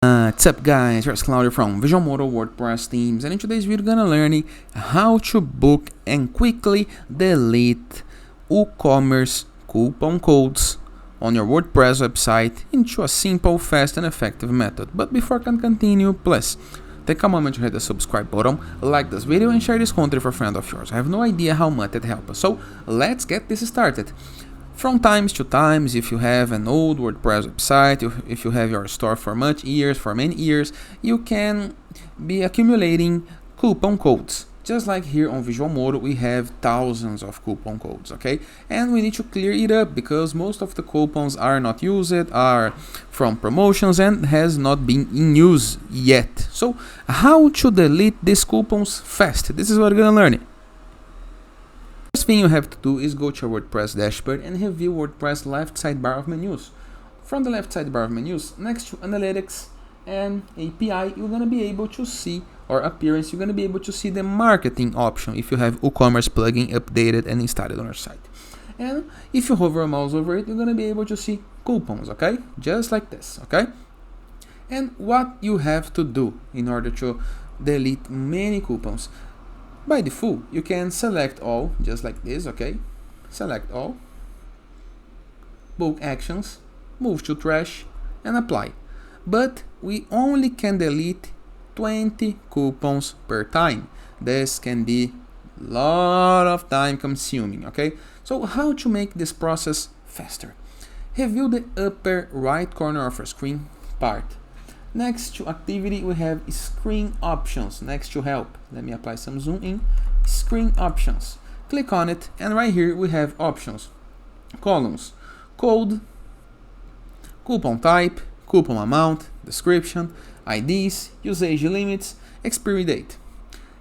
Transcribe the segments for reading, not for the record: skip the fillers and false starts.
What's up guys, here's Claudio from WooCommerce WordPress teams, and in today's video we're gonna learn how to book and quickly delete WooCommerce coupon codes on your WordPress website into a simple, fast and effective method. But before I can continue, please take a moment to hit the subscribe button, like this video and share this content for a friend of yours. I have no idea how much it helps us, so let's get this started. From times to times, if you have an old WordPress website, if you have your store for many years, you can be accumulating coupon codes. Just like here on WooCommerce, we have thousands of coupon codes, okay? And we need to clear it up because most of the coupons are not used, are from promotions and has not been in use yet. So how to delete these coupons fast? This is what we're gonna learn. First thing you have to do is go to your WordPress dashboard and review WordPress left sidebar of menus. From the left sidebar of menus, next to Analytics and API, you're going to be able to see, or Appearance, you're going to be able to see the marketing option if you have WooCommerce plugin updated and installed on your site. And if you hover a mouse over it, you're going to be able to see coupons, okay? Just like this, okay? And what you have to do in order to delete many coupons. By default, you can select all, just like this, okay? Select all, book actions, move to trash, and apply. But we only can delete 20 coupons per time. This can be a lot of time consuming, okay? So how to make this process faster? Review the upper right corner of your screen part. Next to activity, we have screen options. Next to help, let me apply some zoom in. Screen options. Click on it, and right here we have options. Columns, code, coupon type, coupon amount, description, IDs, usage limits, expiry date.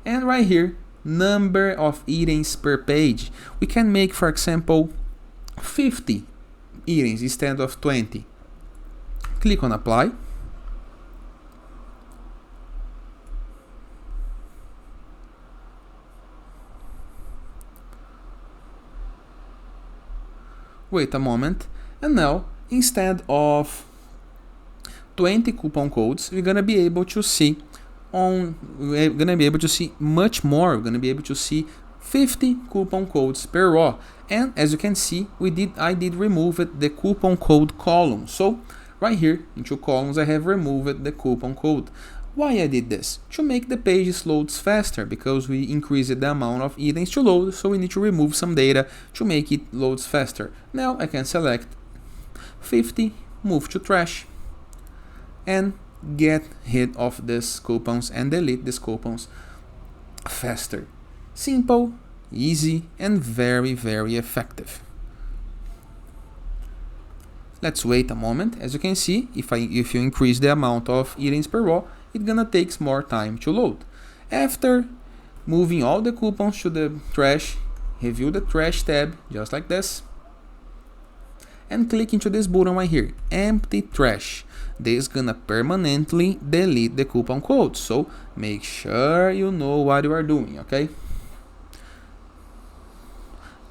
And right here, number of items per page. We can make, for example, 50 items instead of 20. Click on apply. Wait a moment, and now instead of 20 coupon codes, we're gonna be able to see much more. We're gonna be able to see 50 coupon codes per row. And as you can see, I did remove the coupon code column. So right here in two columns, I have removed the coupon code. Why I did this? To make the pages loads faster, because we increased the amount of items to load, so we need to remove some data to make it loads faster. Now I can select 50, move to trash, and get rid of these coupons and delete these coupons faster. Simple, easy, and very, very effective. Let's wait a moment. As you can see, if you increase the amount of items per row, it's gonna take more time to load. After moving all the coupons to the trash, review the trash tab, just like this, and click into this button right here, empty trash. This is gonna permanently delete the coupon code, so make sure you know what you are doing, okay?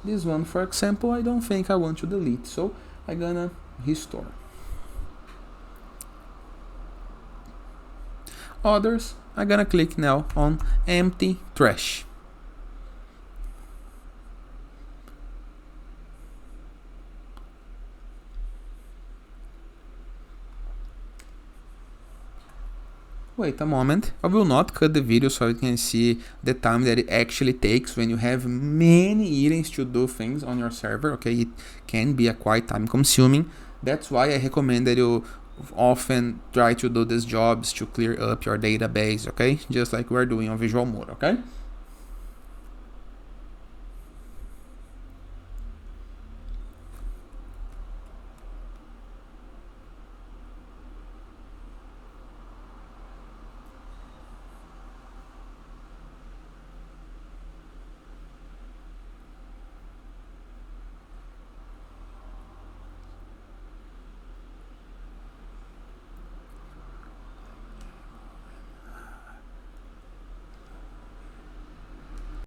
This one, for example, I don't think I want to delete, so I'm gonna restore. Others, I'm gonna click now on empty trash. Wait a moment, I will not cut the video so you can see the time that it actually takes when you have many items to do things on your server, okay? It can be quite time consuming. That's why I recommend that you often try to do these jobs to clear up your database, okay? Just like we're doing on WooCommerce, okay?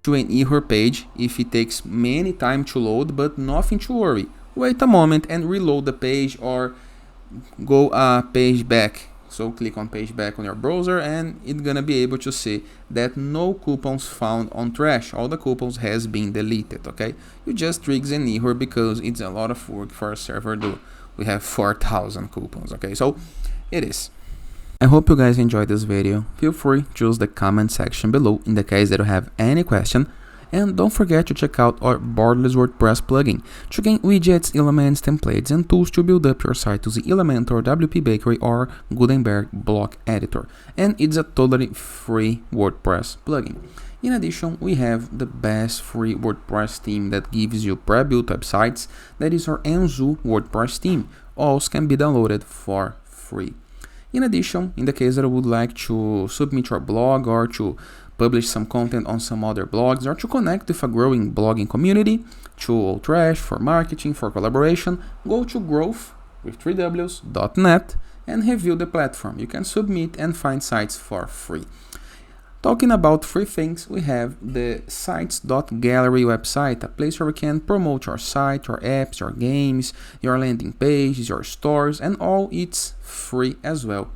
To an error page if it takes many time to load, but nothing to worry. Wait a moment and reload the page or go a page back So click on page back on your browser and it's gonna be able to see that no coupons found on trash. All the coupons has been deleted, okay? You just triggers an error because it's a lot of work for a server to. We have 4,000 coupons, okay? So it is. I hope you guys enjoyed this video. Feel free to use the comment section below in the case that you have any question. And don't forget to check out our Borderless WordPress plugin to gain widgets, elements, templates, and tools to build up your site using Elementor, WP Bakery, or Gutenberg block editor. And it's a totally free WordPress plugin. In addition, we have the best free WordPress theme that gives you pre-built websites. That is our Enzo WordPress theme. Also can be downloaded for free. In addition, in the case that you would like to submit your blog or to publish some content on some other blogs or to connect with a growing blogging community, to Trash, for marketing, for collaboration, go to growth.net and review the platform. You can submit and find sites for free. Talking about free things, we have the sites.gallery website, a place where you can promote your site, your apps, your games, your landing pages, your stores, and all it's free as well.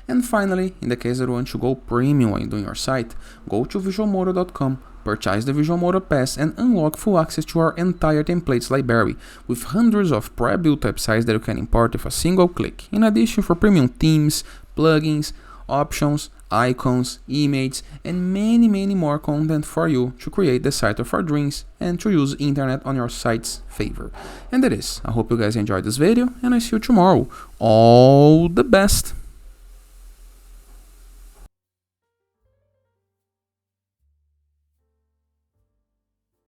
And finally, in the case that you want to go premium when doing your site, go to visualmodo.com, purchase the Visual Modo Pass, and unlock full access to our entire templates library, with hundreds of pre-built websites that you can import with a single click. In addition, for premium themes, plugins, options, icons, images, and many more content for you to create the site of our dreams and to use internet on your site's favor. And that is. I hope you guys enjoyed this video, and I see you tomorrow. All the best!